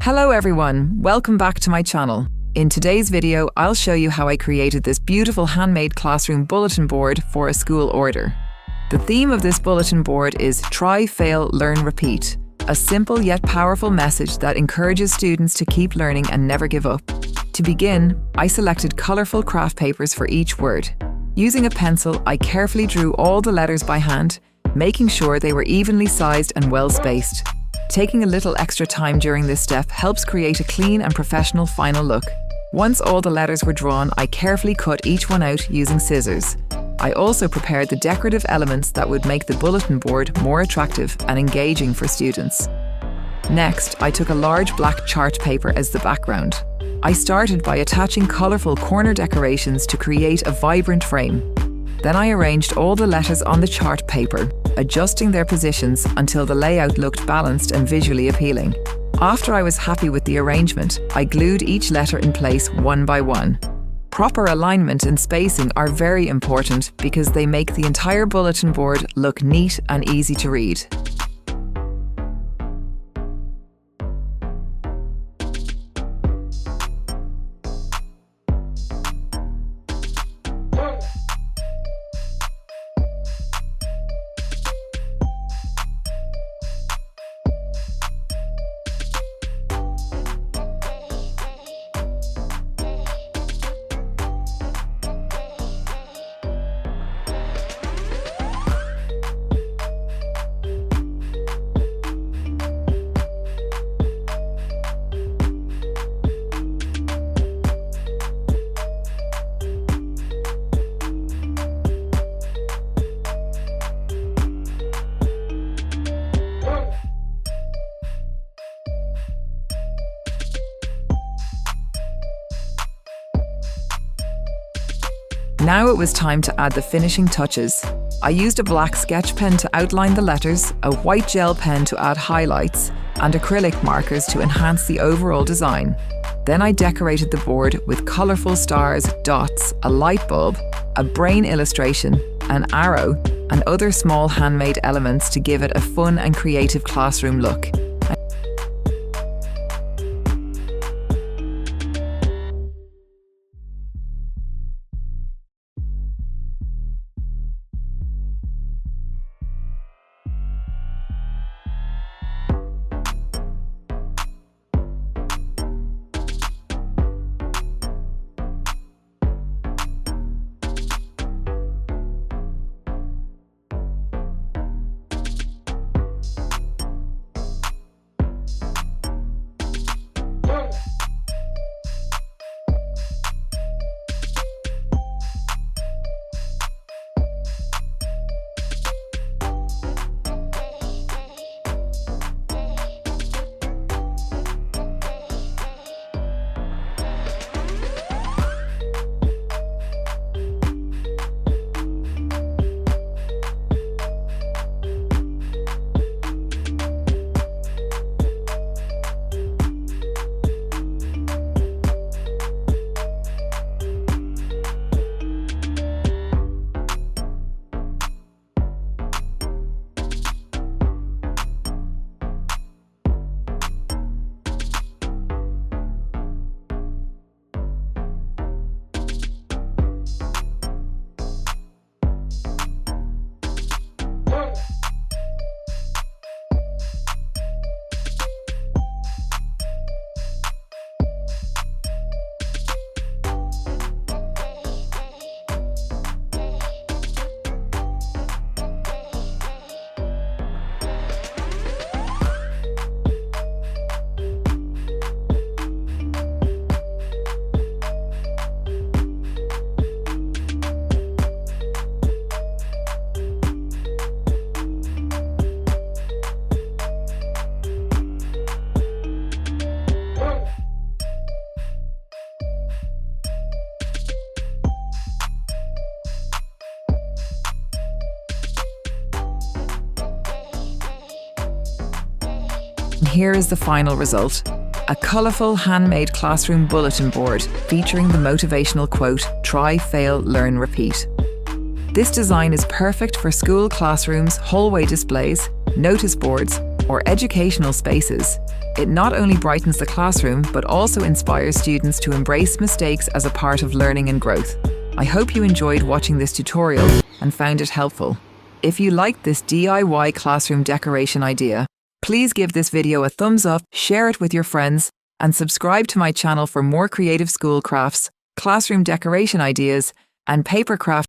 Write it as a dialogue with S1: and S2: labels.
S1: Hello everyone, welcome back to my channel. In today's video, I'll show you how I created this beautiful handmade classroom bulletin board for a school order. The theme of this bulletin board is Try, Fail, Learn, Repeat, a simple yet powerful message that encourages students to keep learning and never give up. To begin, I selected colourful craft papers for each word. Using a pencil, I carefully drew all the letters by hand, making sure they were evenly sized and well spaced. Taking a little extra time during this step helps create a clean and professional final look. Once all the letters were drawn, I carefully cut each one out using scissors. I also prepared the decorative elements that would make the bulletin board more attractive and engaging for students. Next, I took a large black chart paper as the background. I started by attaching colourful corner decorations to create a vibrant frame. Then I arranged all the letters on the chart paper, adjusting their positions until the layout looked balanced and visually appealing. After I was happy with the arrangement, I glued each letter in place one by one. Proper alignment and spacing are very important because they make the entire bulletin board look neat and easy to read. Now it was time to add the finishing touches. I used a black sketch pen to outline the letters, a white gel pen to add highlights, and acrylic markers to enhance the overall design. Then I decorated the board with colourful stars, dots, a light bulb, a brain illustration, an arrow, and other small handmade elements to give it a fun and creative classroom look. Here is the final result. A colourful handmade classroom bulletin board featuring the motivational quote, "Try, fail, learn, repeat." This design is perfect for school classrooms, hallway displays, notice boards, or educational spaces. It not only brightens the classroom, but also inspires students to embrace mistakes as a part of learning and growth. I hope you enjoyed watching this tutorial and found it helpful. If you liked this DIY classroom decoration idea, please give this video a thumbs up, share it with your friends, and subscribe to my channel for more creative school crafts, classroom decoration ideas, and paper craft